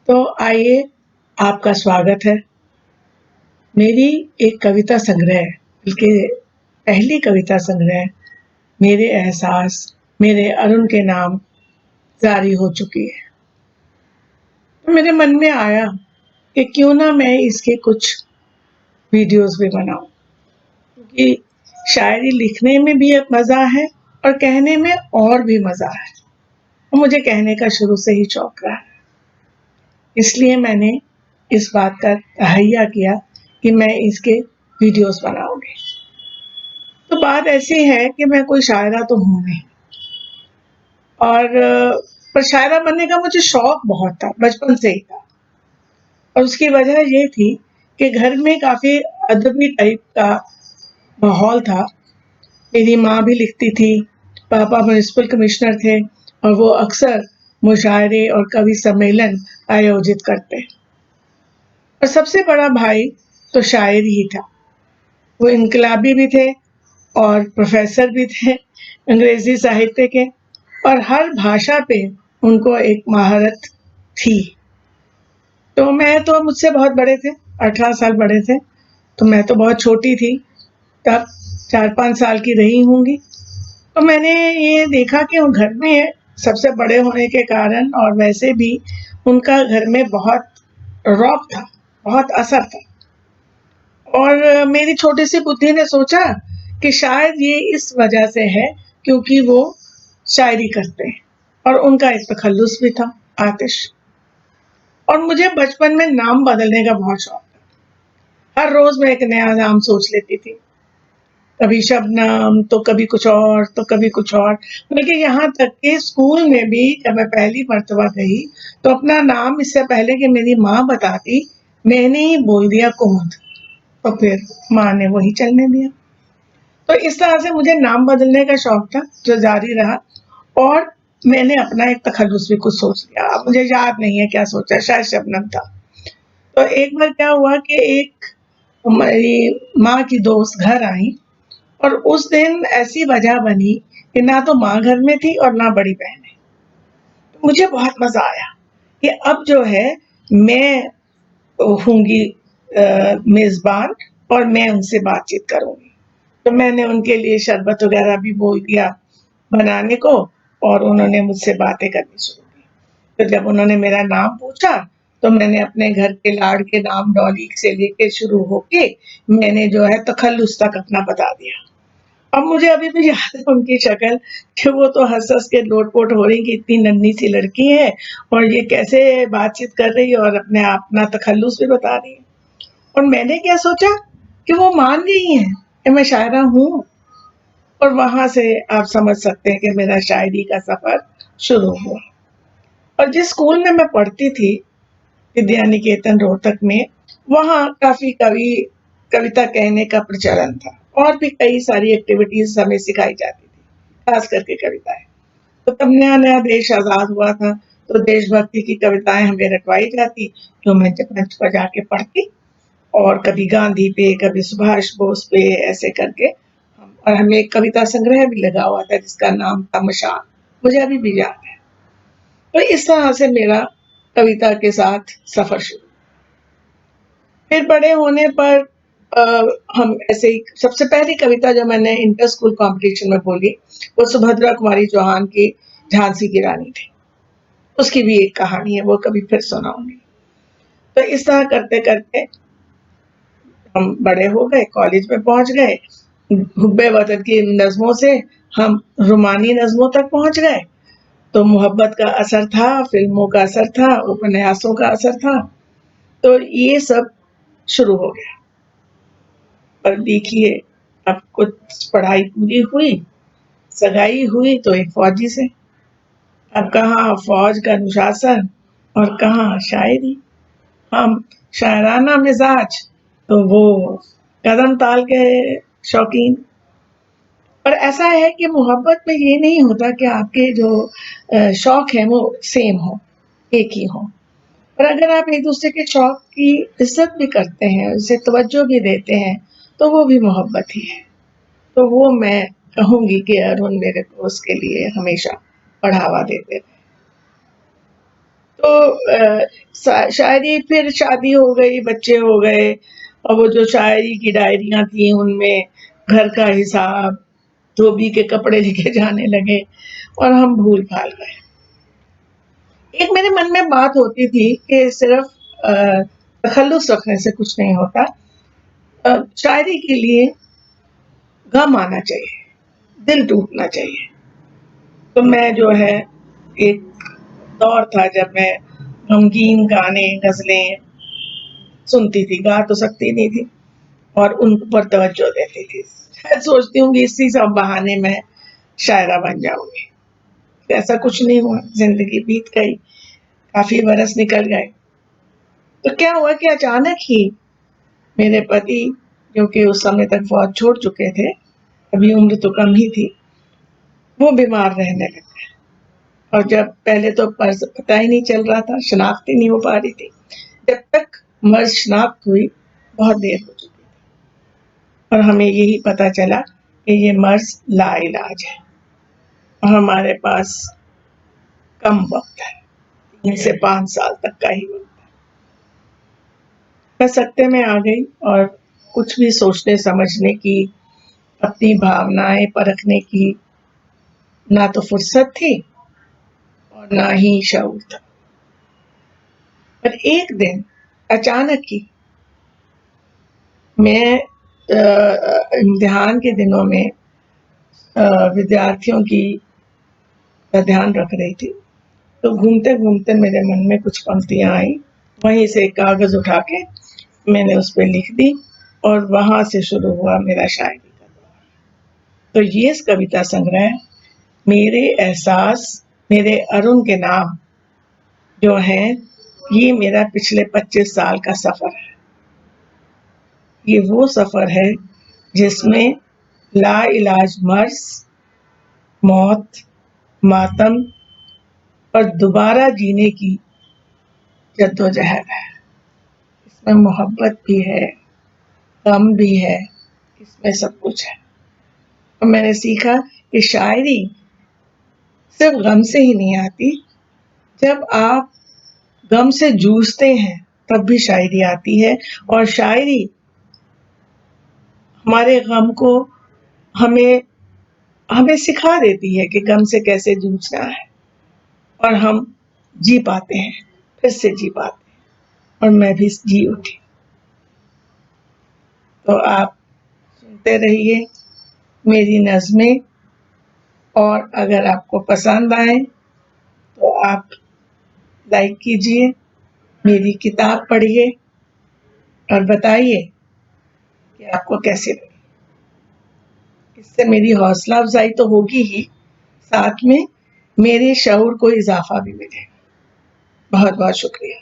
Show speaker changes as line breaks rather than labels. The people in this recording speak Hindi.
तो आइए, आपका स्वागत है। मेरी एक कविता संग्रह, बल्कि पहली कविता संग्रह मेरे एहसास मेरे अरुण के नाम जारी हो चुकी है। तो मेरे मन में आया कि क्यों ना मैं इसके कुछ वीडियोस भी बनाऊं, क्योंकि शायरी लिखने में भी एक मज़ा है और कहने में और भी मज़ा है। और मुझे कहने का शुरू से ही शौक रहा है, इसलिए मैंने इस बात का तहैया किया कि मैं इसके वीडियोस बनाऊंगी। तो बात ऐसी है कि मैं कोई शायरा तो हूँ नहीं, और पर शायरा बनने का मुझे शौक बहुत था, बचपन से ही था। और उसकी वजह ये थी कि घर में काफ़ी अदबी टाइप का माहौल था। मेरी माँ भी लिखती थी, पापा म्युनिसिपल कमिश्नर थे और वो अक्सर मुशायरे और कवि सम्मेलन आयोजित करते। और सबसे बड़ा भाई तो शायर ही था। वो इनकलाबी भी थे और प्रोफेसर भी थे अंग्रेजी साहित्य के, और हर भाषा पे उनको एक महारत थी। तो मैं तो मुझसे बहुत बड़े थे, 18 साल बड़े थे, तो मैं तो बहुत छोटी थी तब, 4-5 साल की रही होंगी। तो मैंने ये देखा कि वो घर में सबसे बड़े होने के कारण और वैसे भी उनका घर में बहुत रौब था, बहुत असर था। और मेरी छोटी सी बुद्धि ने सोचा कि शायद ये इस वजह से है क्योंकि वो शायरी करते हैं, और उनका एक तखल्लुस भी था, आतिश। और मुझे बचपन में नाम बदलने का बहुत शौक था। हर रोज मैं एक नया नाम सोच लेती थी, कभी शबनम, तो कभी कुछ और, तो कभी कुछ और। बल्कि यहाँ तक कि स्कूल में भी जब मैं पहली मर्तबा गई तो अपना नाम इससे पहले कि मेरी माँ बताती, मैंने ही बोल दिया कुमुद। तो फिर माँ ने वही चलने दिया। तो इस तरह से मुझे नाम बदलने का शौक था, जो जारी रहा। और मैंने अपना एक तखल्लुस भी कुछ सोच लिया। अब मुझे याद नहीं है क्या सोचा, शायद शबनम था। तो एक बार क्या हुआ कि एक हमारी माँ की दोस्त घर आई, और उस दिन ऐसी वजह बनी कि ना तो माँ घर में थी और ना बड़ी बहन है। तो मुझे बहुत मजा आया कि अब जो है मैं होंगी मेजबान, और मैं उनसे बातचीत करूंगी। तो मैंने उनके लिए शरबत वगैरह भी बोल दिया बनाने को, और उन्होंने मुझसे बातें करनी शुरू की। तो जब उन्होंने मेरा नाम पूछा तो मैंने अपने घर के लाड़ के नाम डॉली से लेके शुरू होके मैंने जो है तखल्लुस तक अपना बता दिया। अब मुझे अभी भी याद है उनकी शक्ल, कि वो तो हँस-हँस के लोट-पोट हो रही कि इतनी नन्ही सी लड़की है और ये कैसे बातचीत कर रही है और अपने अपना तखल्लुस भी बता रही है। और मैंने क्या सोचा कि वो मान गई हैं कि मैं शायरा हूँ, और वहाँ से आप समझ सकते हैं कि मेरा शायरी का सफ़र शुरू हुआ। और जिस स्कूल में मैं पढ़ती थी, विद्या निकेतन रोहतक में, वहाँ काफ़ी कविता कहने का प्रचलन था, और भी कई सारी एक्टिविटीज़ हमें सिखाई जाती थी, खास करके कविताएँ। तो तब नया-नया देश आज़ाद हुआ था, तो देशभक्ति की कविताएँ हमें रटवाई जाती, जो मैं जब मंच पर जाके पढ़ती, और कभी गांधी पे, कभी सुभाष बोस पे, ऐसे करके और हमें एक कविता संग्रह भी लगा हुआ था जिसका नाम था मशाल, मुझे अभी भी याद है। तो इस तरह से मेरा कविता के साथ सफ़र शुरू। फिर बड़े होने पर अ, हम ऐसे ही सबसे पहली कविता जो मैंने इंटर स्कूल कॉम्पिटिशन में बोली, वो सुभद्रा कुमारी चौहान की झांसी की रानी थी। उसकी भी एक कहानी है, वो कभी फिर सुनाऊँगी। तो इस तरह करते-करते हम बड़े हो गए, कॉलेज में पहुँच गए। हुब्बे वतन की नज़्मों से हम रूमानी नज़्मों तक पहुँच गए। तो मोहब्बत का असर था, फ़िल्मों का असर था, उपन्यासों का असर था। तो ये सब शुरू हो गया। पर देखिए, अब कुछ पढ़ाई पूरी हुई, सगाई हुई तो एक फौजी से। अब कहाँ फौज का अनुशासन और कहाँ शायरी। हम शायराना मिजाज, तो वो कदम ताल के शौकीन। पर ऐसा है कि मोहब्बत में ये नहीं होता कि आपके जो शौक हैं वो सेम हो, एक ही हो। पर अगर आप एक दूसरे के शौक की इज्जत भी करते हैं, उसे तवज्जो भी देते हैं, तो वो भी मोहब्बत ही है। तो वो मैं कहूँगी कि अरुण मेरे को उसके लिए हमेशा बढ़ावा देते थे। तो शायरी, फिर शादी हो गई, बच्चे हो गए, और वो जो शायरी की डायरियाँ थी उनमें घर का हिसाब, धोबी के कपड़े लिखे जाने लगे और हम भूल-भाल गए। एक मेरे मन में बात होती थी कि सिर्फ़ तख़ल्लुस रखने से कुछ नहीं होता। शायरी के लिए गम आना चाहिए, दिल टूटना चाहिए। तो मैं जो है, एक दौर था जब मैं गमगीन गाने, ग़ज़लें सुनती थी, गा तो सकती नहीं थी और उन पर तवज्जो देती थी। शायद सोचती हूँ कि इसी सब बहाने मैं शायरा बन जाऊँगी। ऐसा कुछ नहीं हुआ, ज़िंदगी बीत गई, काफ़ी बरस निकल गए। तो क्या हुआ कि अचानक ही मेरे पति, जो कि उस समय तक फ़ौज छोड़ चुके थे, अभी उम्र तो कम ही थी, वो बीमार रहने लग गए। और जब पहले तो पता ही नहीं चल रहा था, शिनाख्त ही नहीं हो पा रही थी। जब तक मर्ज़ शिनाख्त हुई, बहुत देर हो चुकी थी और हमें यही पता चला कि ये मर्ज़ लाइलाज है और हमारे पास कम वक़्त है, 3 से 5 साल तक का ही वक़्त है। मैं सकते में आ गई और कुछ भी सोचने समझने की, अपनी भावनाएँ परखने की ना तो फुर्सत थी और ना ही शऊर था। पर एक दिन अचानक ही मैं इम्तिहान के दिनों में विद्यार्थियों का ध्यान रख रही थी, तो घूमते-घूमते मेरे मन में कुछ पंक्तियाँ आईं, वहीं से एक कागज़ उठा के मैंने उस पे लिख दी और वहाँ से शुरू हुआ मेरा शायरी का दौर। तो ये कविता संग्रह मेरे एहसास, मेरे अरुण के नाम जो हैं, ये मेरा पिछले 25 साल का सफ़र है। ये वो सफ़र है जिसमें लाइलाज मर्ज़, मौत, मातम और दोबारा जीने की जद्दोजहद है। इसमें मोहब्बत भी है, गम भी है, इसमें सब कुछ है। और मैंने सीखा कि शायरी सिर्फ़ गम से ही नहीं आती, जब आप गम से जूझते हैं, तब भी शायरी आती है और शायरी हमारे गम को हमें हमें सिखा देती है कि गम से कैसे जूझना है और हम जी पाते हैं, फिर से जी पाते हैं और मैं भी जी उठी। तो आप सुनते रहिए मेरी नज़्में और अगर आपको पसंद आए तो आप लाइक कीजिए, मेरी किताब पढ़िए और बताइए कि आपको कैसी लगी। इससे मेरी हौसला अफ़ज़ाई तो होगी ही, साथ में मेरे शऊर को इज़ाफ़ा भी मिलेगा। बहुत-बहुत शुक्रिया।